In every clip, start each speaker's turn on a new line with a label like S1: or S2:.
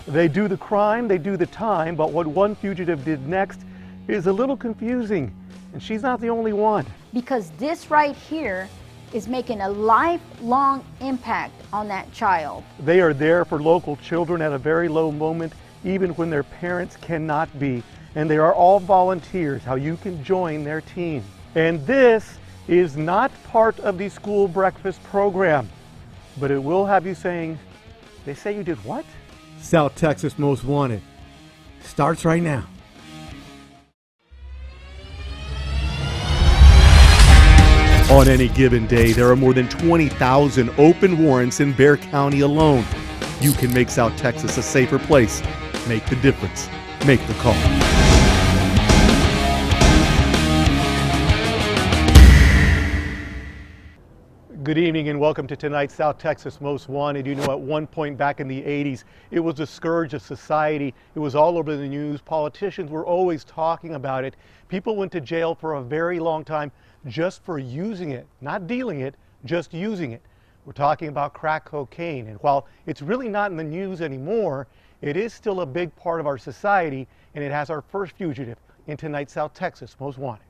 S1: They do the crime, they do the time, but what one fugitive did next is a little confusing, and she's not the only one.
S2: Because this right here is making a lifelong impact on that child.
S1: They are there for local children at a very low moment, even when their parents cannot be. And they are all volunteers, how you can join their team. And this is not part of the school breakfast program, but it will have you saying, they say you did what?
S3: South Texas Most Wanted starts right now. On any given day, there are more than 20,000 open warrants in Bexar County alone. You can make South Texas a safer place. Make the difference. Make the call.
S1: Good evening and welcome to tonight's South Texas Most Wanted. You know, at one point back in the 80s, it was a scourge of society. It was all over the news. Politicians were always talking about it. People went to jail for a very long time just for using it, not dealing it, just using it. We're talking about crack cocaine, and while it's really not in the news anymore, it is still a big part of our society, and it has our first fugitive in tonight's South Texas Most Wanted.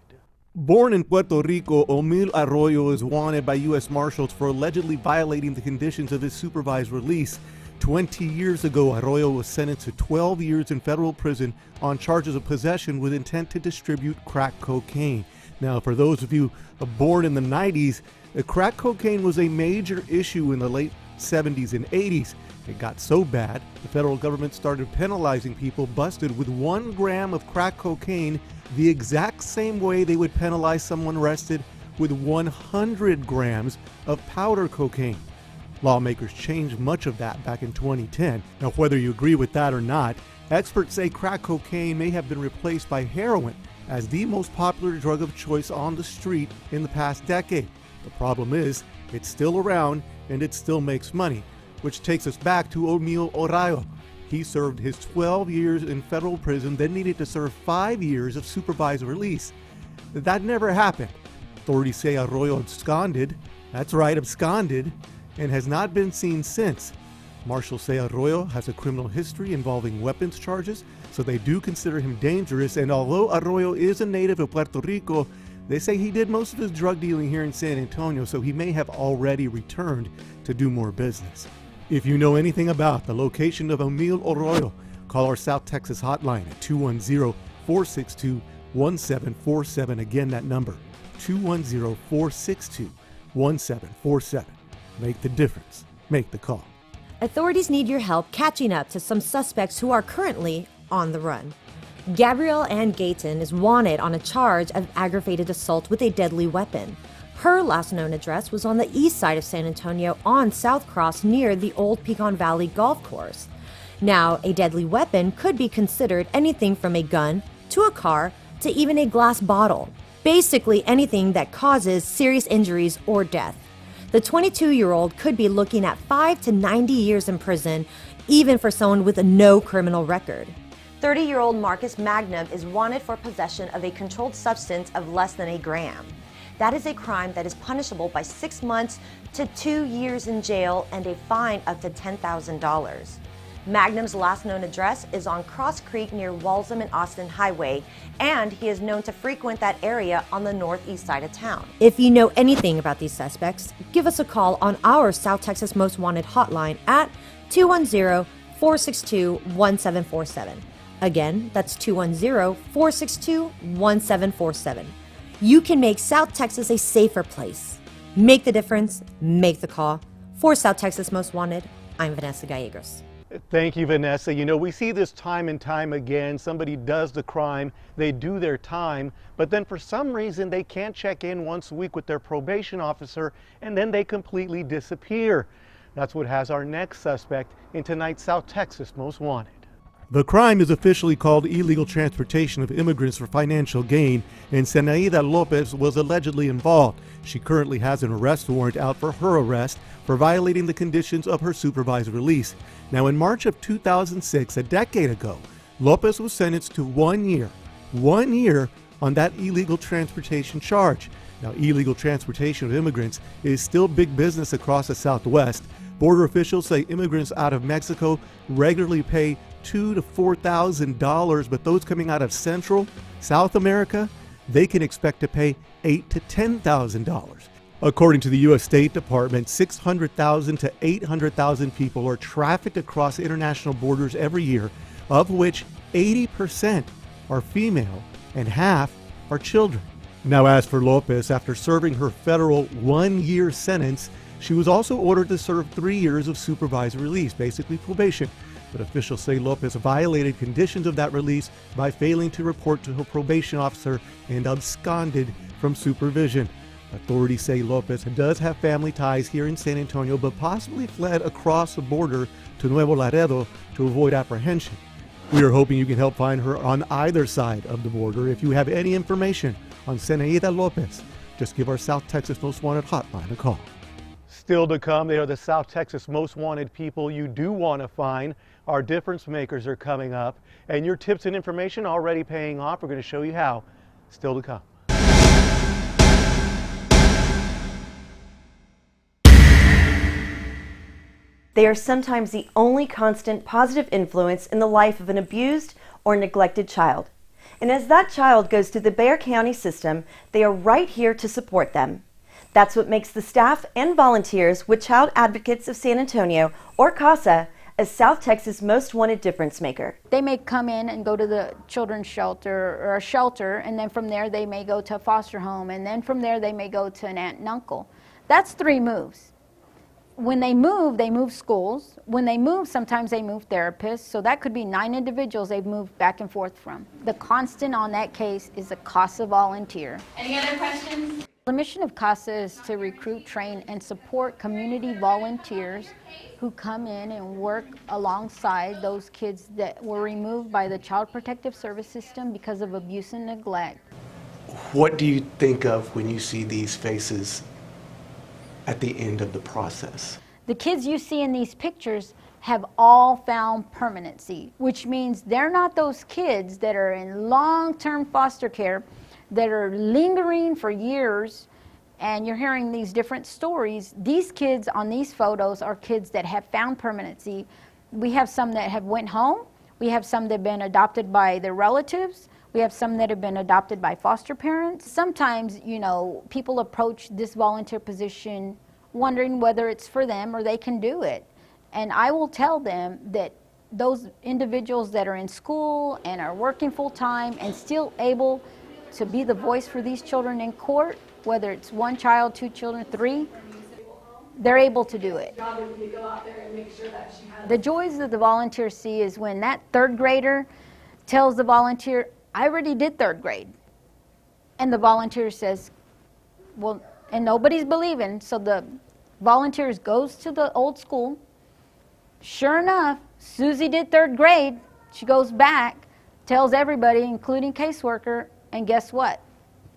S3: Born in Puerto Rico, Omil Arroyo is wanted by U.S. Marshals for allegedly violating the conditions of his supervised release. 20 years ago, Arroyo was sentenced to 12 years in federal prison on charges of possession with intent to distribute crack cocaine. Now, for those of you born in the 90s, crack cocaine was a major issue in the late 70s and 80s. It got so bad, the federal government started penalizing people busted with 1 gram of crack cocaine the exact same way they would penalize someone arrested with 100 grams of powder cocaine. Lawmakers changed much of that back in 2010. Now, whether you agree with that or not, experts say crack cocaine may have been replaced by heroin as the most popular drug of choice on the street in the past decade. The problem is, it's still around and it still makes money, which takes us back to Omil Arroyo. He served his 12 years in federal prison, then needed to serve 5 years of supervised release. That never happened. Authorities say Arroyo absconded, that's right, absconded, and has not been seen since. Marshals say Arroyo has a criminal history involving weapons charges, so they do consider him dangerous, and although Arroyo is a native of Puerto Rico, they say he did most of his drug dealing here in San Antonio, so he may have already returned to do more business. If you know anything about the location of Omil Arroyo, call our South Texas hotline at 210-462-1747. Again, that number, 210-462-1747. Make the difference. Make the call.
S4: Authorities need your help catching up to some suspects who are currently on the run. Gabrielle Ann Gayton is wanted on a charge of aggravated assault with a deadly weapon. Her last known address was on the east side of San Antonio on South Cross near the old Pecan Valley Golf Course. Now, a deadly weapon could be considered anything from a gun to a car to even a glass bottle. Basically anything that causes serious injuries or death. The 22-year-old could be looking at 5 to 90 years in prison, even for someone with no criminal record. 30-year-old Marcus Magnum is wanted for possession of a controlled substance of less than a gram. That is a crime that is punishable by 6 months to 2 years in jail and a fine up to $10,000. Magnum's last known address is on Cross Creek near Walsham and Austin Highway, and he is known to frequent that area on the northeast side of town. If you know anything about these suspects, give us a call on our South Texas Most Wanted hotline at 210-462-1747. Again, that's 210-462-1747. You can make South Texas a safer place. Make the difference, make the call. For South Texas Most Wanted, I'm Vanessa Gallegos.
S1: Thank you, Vanessa. You know, we see this time and time again. Somebody does the crime, they do their time, but then for some reason they can't check in once a week with their probation officer, and then they completely disappear. That's what has our next suspect in tonight's South Texas Most Wanted.
S3: The crime is officially called illegal transportation of immigrants for financial gain, and Zenaida Lopez was allegedly involved. She currently has an arrest warrant out for her arrest for violating the conditions of her supervised release. Now, in March of 2006, a decade ago, Lopez was sentenced to 1 year on that illegal transportation charge. Now, illegal transportation of immigrants is still big business across the Southwest. Border officials say immigrants out of Mexico regularly pay $2,000 to $4,000, but those coming out of Central, South America, they can expect to pay $8,000 to $10,000. According to the U.S. State Department, 600,000 to 800,000 people are trafficked across international borders every year, of which 80% are female and half are children. Now, as for Lopez, after serving her federal 1-year sentence, she was also ordered to serve 3 years of supervised release, basically probation. But officials say Lopez violated conditions of that release by failing to report to her probation officer and absconded from supervision. Authorities say Lopez does have family ties here in San Antonio, but possibly fled across the border to Nuevo Laredo to avoid apprehension. We are hoping you can help find her on either side of the border. If you have any information on Zenaida Lopez, just give our South Texas Most Wanted hotline a call.
S1: Still to come, they are the South Texas most wanted people you do want to find. Our difference makers are coming up, and your tips and information already paying off. We're going to show you how. Still to come.
S5: They are sometimes the only constant positive influence in the life of an abused or neglected child. And as that child goes through the Bexar County system, they are right here to support them. That's what makes the staff and volunteers with Child Advocates of San Antonio, or CASA, a South Texas most wanted difference maker.
S2: They may come in and go to the children's shelter or a shelter, and then from there they may go to a foster home, and then from there they may go to an aunt and uncle. That's 3 moves. When they move schools. When they move, sometimes they move therapists. So that could be 9 individuals they've moved back and forth from. The constant on that case is a CASA volunteer.
S6: Any other questions?
S2: The mission of CASA is to recruit, train, and support community volunteers who come in and work alongside those kids that were removed by the Child Protective Service System because of abuse and neglect.
S7: What do you think of when you see these faces at the end of the process?
S2: The kids you see in these pictures have all found permanency, which means they're not those kids that are in long-term foster care that are lingering for years, and you're hearing these different stories. These kids on these photos are kids that have found permanency. We have some that have went home. We have some that have been adopted by their relatives. We have some that have been adopted by foster parents. Sometimes, people approach this volunteer position wondering whether it's for them or they can do it. And I will tell them that those individuals that are in school and are working full-time and still able to be the voice for these children in court, whether it's 1 child, 2 children, 3, they're able to do it. The joys that the volunteers see is when that 3rd grader tells the volunteer, I already did 3rd grade. And the volunteer says, well, and nobody's believing, so the volunteers goes to the old school. Sure enough, Susie did 3rd grade. She goes back, tells everybody, including caseworker, and guess what?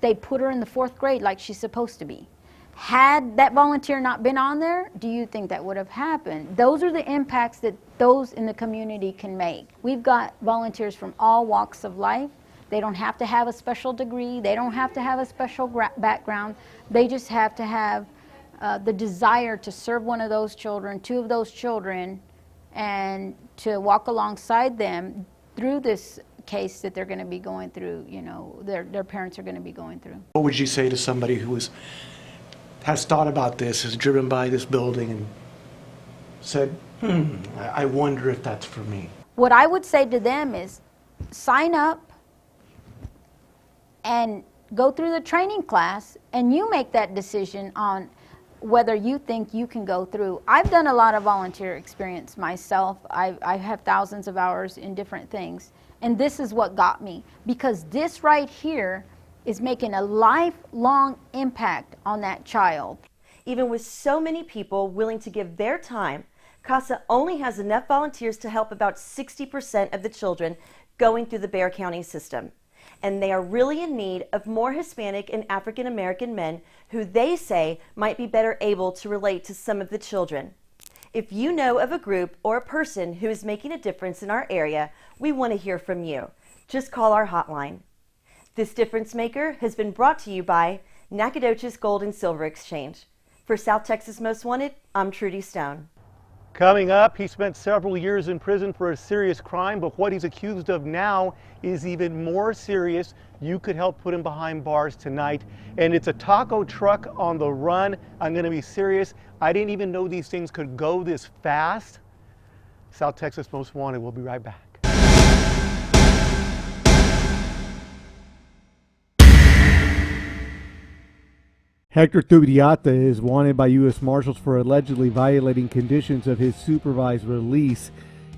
S2: They put her in the 4th grade like she's supposed to be. Had that volunteer not been on there, do you think that would have happened? Those are the impacts that those in the community can make. We've got volunteers from all walks of life. They don't have to have a special degree. They don't have to have a special background. They just have to have the desire to serve one of those children, 2 of those children, and to walk alongside them through this case that they're going to be going through, their parents are going to be going through.
S7: What would you say to somebody who has thought about this, has driven by this building and said, I wonder if that's for me?
S2: What I would say to them is sign up and go through the training class, and you make that decision on whether you think you can go through. I've done a lot of volunteer experience myself. I have thousands of hours in different things. And this is what got me, because this right here is making a lifelong impact on that child.
S5: Even with so many people willing to give their time, CASA only has enough volunteers to help about 60% of the children going through the Bexar County system. And they are really in need of more Hispanic and African American men who they say might be better able to relate to some of the children. If you know of a group or a person who is making a difference in our area, we want to hear from you. Just call our hotline. This Difference Maker has been brought to you by Nacogdoches Gold and Silver Exchange. For South Texas Most Wanted, I'm Trudy Stone.
S1: Coming up, he spent several years in prison for a serious crime, but what he's accused of now is even more serious. You could help put him behind bars tonight. And it's a taco truck on the run. I'm going to be serious. I didn't even know these things could go this fast. South Texas Most Wanted. We'll be right back.
S3: Hector Tubriata is wanted by U.S. Marshals for allegedly violating conditions of his supervised release.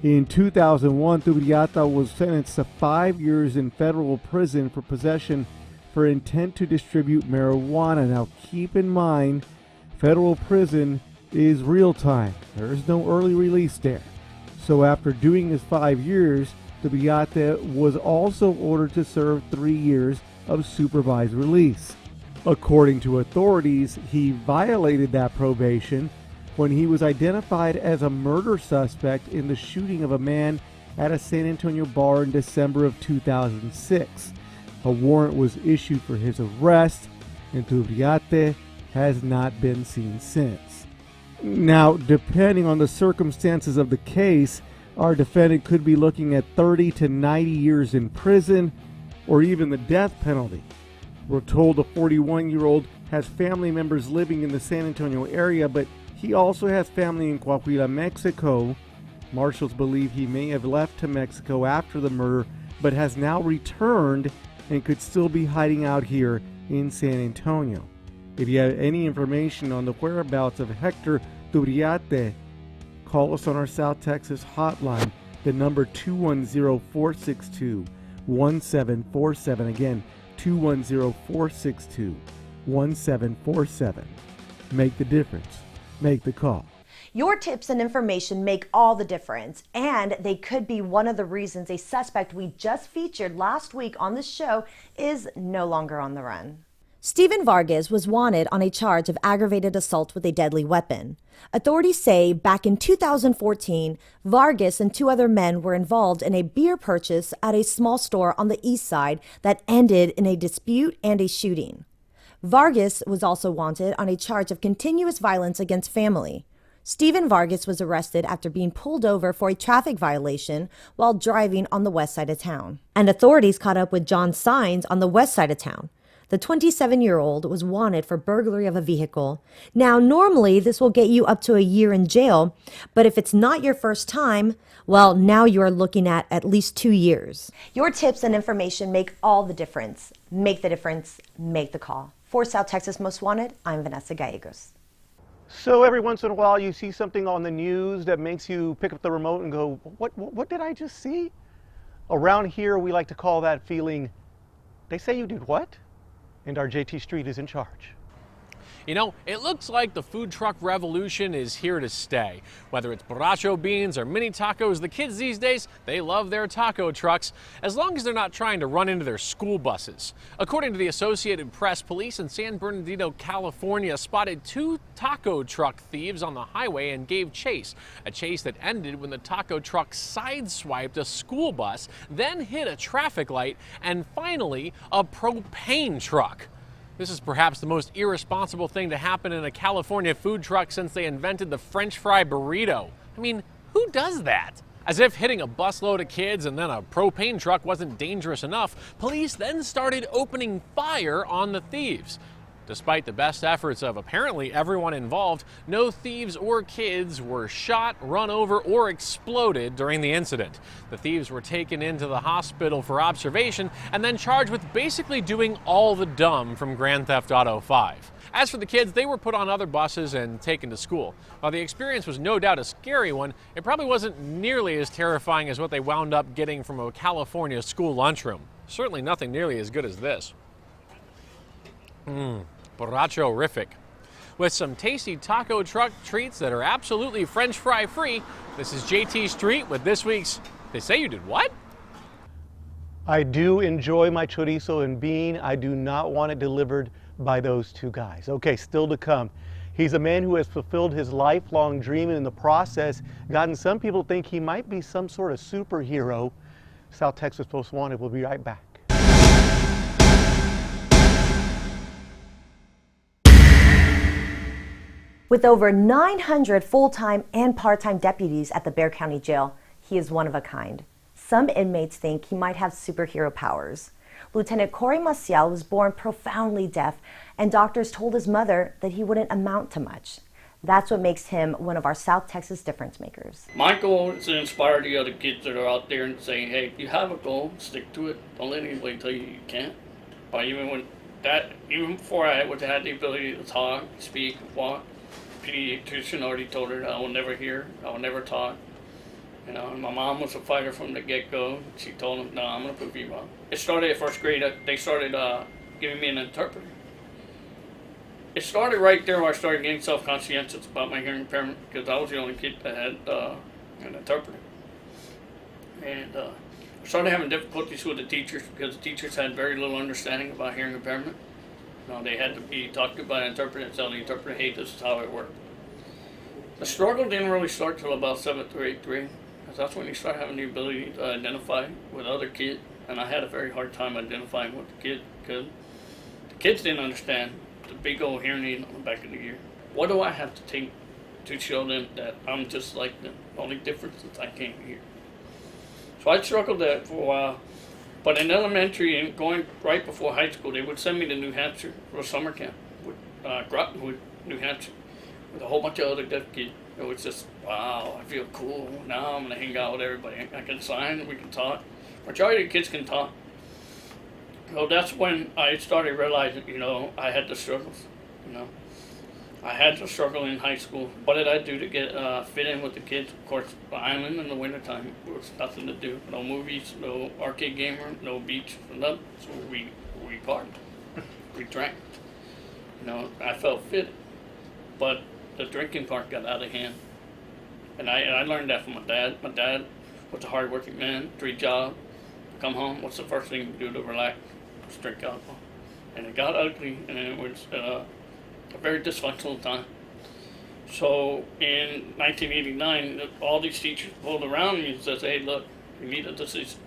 S3: In 2001, Tubriata was sentenced to 5 years in federal prison for possession for intent to distribute marijuana. Now keep in mind, federal prison is real time. There is no early release there. So after doing his 5 years, Tubriata was also ordered to serve 3 years of supervised release. According to authorities, he violated that probation when he was identified as a murder suspect in the shooting of a man at a San Antonio bar in December of 2006. A warrant was issued for his arrest, and Tubriata has not been seen since. Now, depending on the circumstances of the case, our defendant could be looking at 30 to 90 years in prison or even the death penalty. We're told the 41-year-old has family members living in the San Antonio area, but he also has family in Coahuila, Mexico. Marshals believe he may have left to Mexico after the murder, but has now returned and could still be hiding out here in San Antonio. If you have any information on the whereabouts of Hector Tubriata, call us on our South Texas hotline, the number 210-462-1747. Again, 210-462-1747. Make the difference. Make the call.
S4: Your tips and information make all the difference, and they could be one of the reasons a suspect we just featured last week on the show is no longer on the run. Steven Vargas was wanted on a charge of aggravated assault with a deadly weapon. Authorities say back in 2014, Vargas and 2 other men were involved in a beer purchase at a small store on the east side that ended in a dispute and a shooting. Vargas was also wanted on a charge of continuous violence against family. Steven Vargas was arrested after being pulled over for a traffic violation while driving on the west side of town. And authorities caught up with John Sines on the west side of town. The 27-year-old was wanted for burglary of a vehicle. Now, normally this will get you up to a year in jail, but if it's not your first time, well, now you are looking at least 2 years. Your tips and information make all the difference. Make the difference. Make the call. For South Texas Most Wanted, I'm Vanessa Gallegos.
S1: So every once in a while you see something on the news that makes you pick up the remote and go, what did I just see? Around here we like to call that feeling, they say you did what? And our JT Street is in charge.
S6: You know, it looks like the food truck revolution is here to stay. Whether it's borracho beans or mini tacos, the kids these days, they love their taco trucks, as long as they're not trying to run into their school buses. According to the Associated Press, police in San Bernardino, California spotted 2 taco truck thieves on the highway and gave chase. A chase that ended when the taco truck sideswiped a school bus, then hit a traffic light, and finally a propane truck. This is perhaps the most irresponsible thing to happen in a California food truck since they invented the French fry burrito. I mean, who does that? As if hitting a busload of kids and then a propane truck wasn't dangerous enough, police then started opening fire on the thieves. Despite the best efforts of apparently everyone involved, no thieves or kids were shot, run over, or exploded during the incident. The thieves were taken into the hospital for observation and then charged with basically doing all the dumb from Grand Theft Auto 5. As for the kids, they were put on other buses and taken to school. While the experience was no doubt a scary one, it probably wasn't nearly as terrifying as what they wound up getting from a California school lunchroom. Certainly nothing nearly as good as this. Borracho-rific. With some tasty taco truck treats that are absolutely French fry free, this is JT Street with this week's They Say You Did What?
S1: I do enjoy my chorizo and bean. I do not want it delivered by those 2 guys. Okay, still to come. He's a man who has fulfilled his lifelong dream and in the process gotten some people think he might be some sort of superhero. South Texas Most Wanted. We'll be right back.
S4: With over 900 full-time and part-time deputies at the Bexar County Jail, he is one of a kind. Some inmates think he might have superhero powers. Lieutenant Corey Maciel was born profoundly deaf, and doctors told his mother that he wouldn't amount to much. That's what makes him one of our South Texas difference makers.
S8: My goal is to inspire the other kids that are out there and saying, hey, if you have a goal, stick to it. Don't let anybody tell you can't. But even before I had the ability to talk, speak, walk, pediatrician already told her that I will never hear, I will never talk. You know, and my mom was a fighter from the get-go. She told him, no, I'm going to prove you wrong. It started at first grade. They started giving me an interpreter. It started right there where I started getting self-conscientious about my hearing impairment because I was the only kid that had an interpreter. And I started having difficulties with the teachers because the teachers had very little understanding about hearing impairment. You know, they had to be talked to by an interpreter and tell the interpreter, hey, this is how it worked. The struggle didn't really start till about 7th or 8th grade, because that's when you start having the ability to identify with other kids. And I had a very hard time identifying with the kids because the kids didn't understand the big old hearing aid on the back of the ear. What do I have to take to show them that I'm just like them? The only difference is I can't hear. So I struggled that for a while. But in elementary and going right before high school, they would send me to New Hampshire for a summer camp with Grottenwood, New Hampshire, with a whole bunch of other deaf kids. It was just, wow, I feel cool. Now I'm going to hang out with everybody. I can sign, we can talk. Majority of the kids can talk. So that's when I started realizing, you know, I had the struggles, you know. I had to struggle in high school. What did I do to get fit in with the kids? Of course, the island in the wintertime, there was nothing to do. No movies, no arcade game room, no beach, nothing. So we partied, we drank. You know, I felt fit, but the drinking part got out of hand. And I learned that from my dad. My dad was a hard-working man, 3 jobs. Come home, what's the first thing you do to relax? Just drink alcohol. And it got ugly, and it was a very dysfunctional time. So in 1989, all these teachers pulled around me and said, hey, look, you need a decision.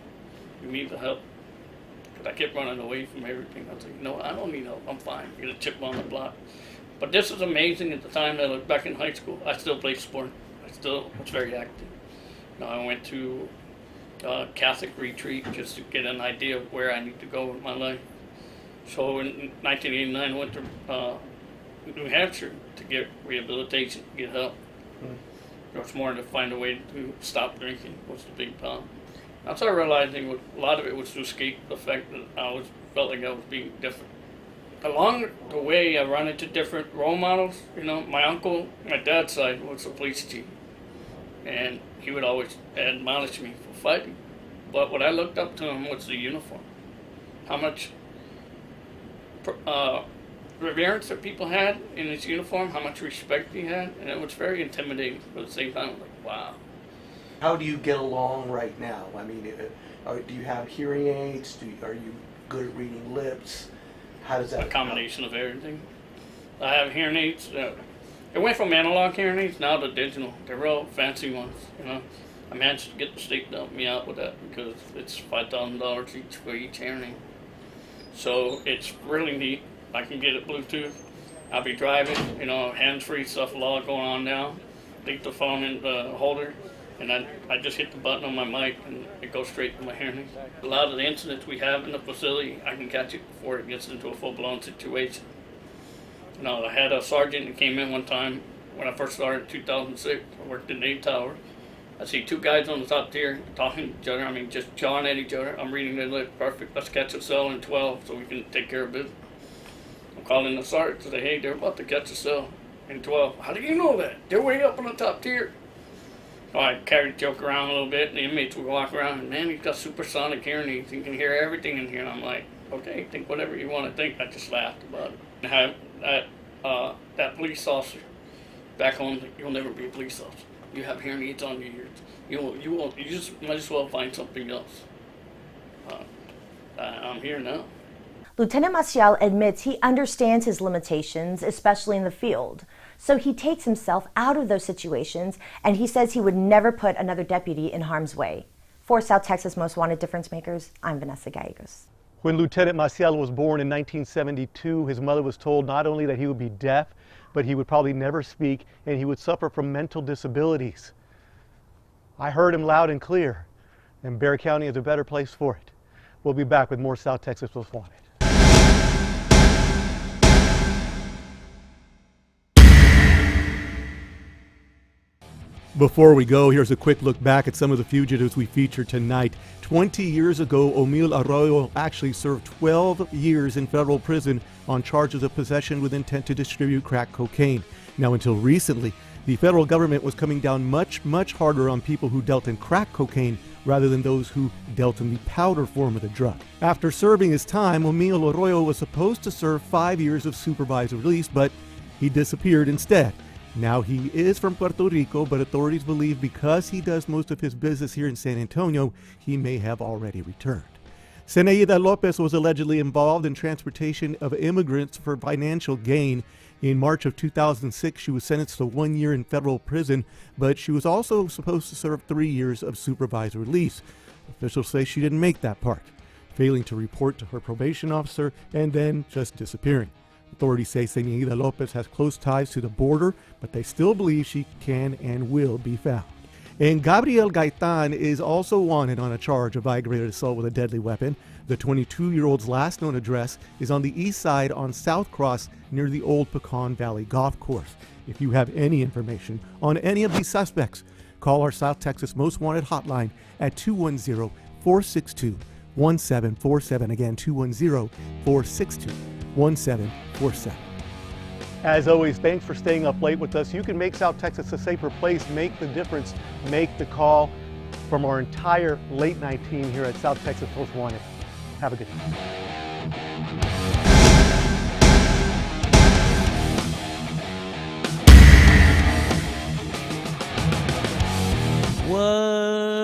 S8: You need the help. Because I kept running away from everything. I was like, no, I don't need help. I'm fine. Get a chip on the block. But this is amazing at the time that I was back in high school. I still played sport. I still was very active. Now I went to Catholic retreat just to get an idea of where I need to go with my life. So in 1989, I went to New Hampshire to get rehabilitation, get help. It was more to find a way to stop drinking was the big problem. I started realizing a lot of it was to escape the fact that I felt like I was being different. Along the way, I run into different role models. You know, my uncle, my dad's side, was a police chief, and he would always admonish me for fighting. But what I looked up to him was the uniform. How much reverence that people had in his uniform, how much respect he had, and it was very intimidating. But at the same time, I was like, wow.
S7: How do you get along right now? I mean, do you have hearing aids? Are you good at reading lips? How does that?
S8: A combination of everything. I have hearing aids. It went from analog hearing aids now to digital. They're real fancy ones, you know. I managed to get the state to help me out with that because it's $5,000 each for each hearing aid. So it's really neat. I can get it Bluetooth. I'll be driving, you know, hands-free stuff, a lot going on now. Leave the phone in the holder, and I just hit the button on my mic, and it goes straight to my hearing aid. A lot of the incidents we have in the facility, I can catch it before it gets into a full-blown situation. You know, I had a sergeant that came in one time when I first started in 2006. I worked in Dade Tower. I see 2 guys on the top tier talking to each other. I mean, just jawing at each other. I'm reading their lips. Perfect. Let's catch a cell in 12 so we can take care of business. I'm calling the sergeant to say, hey, they're about to catch a cell in 12. How do you know that? They're way up on the top tier. So I carried the joke around a little bit, and the inmates would walk around, and man, he's got supersonic hearing aids. He can hear everything in here. And I'm like, okay, think whatever you want to think. I just laughed about it. And have that police officer back home, you'll never be a police officer. You have hearing aids on your ears. You just might as well find something else. I'm here now.
S4: Lieutenant Maciel admits he understands his limitations, especially in the field. So he takes himself out of those situations, and he says he would never put another deputy in harm's way. For South Texas Most Wanted Difference Makers, I'm Vanessa Gallegos.
S1: When Lieutenant Maciel was born in 1972, his mother was told not only that he would be deaf, but he would probably never speak, and he would suffer from mental disabilities. I heard him loud and clear, and Bexar County is a better place for it. We'll be back with more South Texas Most Wanted. Before we go, here's a quick look back at some of the fugitives we featured tonight. 20 years ago, Omil Arroyo actually served 12 years in federal prison on charges of possession with intent to distribute crack cocaine. Now, until recently, the federal government was coming down much harder on people who dealt in crack cocaine rather than those who dealt in the powder form of the drug. After serving his time, Omil Arroyo was supposed to serve 5 years of supervised release, but he disappeared instead. Now, he is from Puerto Rico, but authorities believe because he does most of his business here in San Antonio, he may have already returned. Zenaida Lopez was allegedly involved in transportation of immigrants for financial gain. In March of 2006, she was sentenced to 1 year in federal prison, but she was also supposed to serve 3 years of supervised release. Officials say she didn't make that part, failing to report to her probation officer and then just disappearing. Authorities say Zenaida Lopez has close ties to the border, but they still believe she can and will be found. And Gabriel Gaitan is also wanted on a charge of aggravated assault with a deadly weapon. The 22-year-old's last known address is on the east side on South Cross near the old Pecan Valley Golf Course. If you have any information on any of these suspects, call our South Texas Most Wanted hotline at 210-462-1747. Again, 210-462-1747. As always, thanks for staying up late with us. You can make South Texas a safer place. Make the difference. Make the call. From our entire late night team here at South Texas Most Wanted. Have a good night.
S9: What?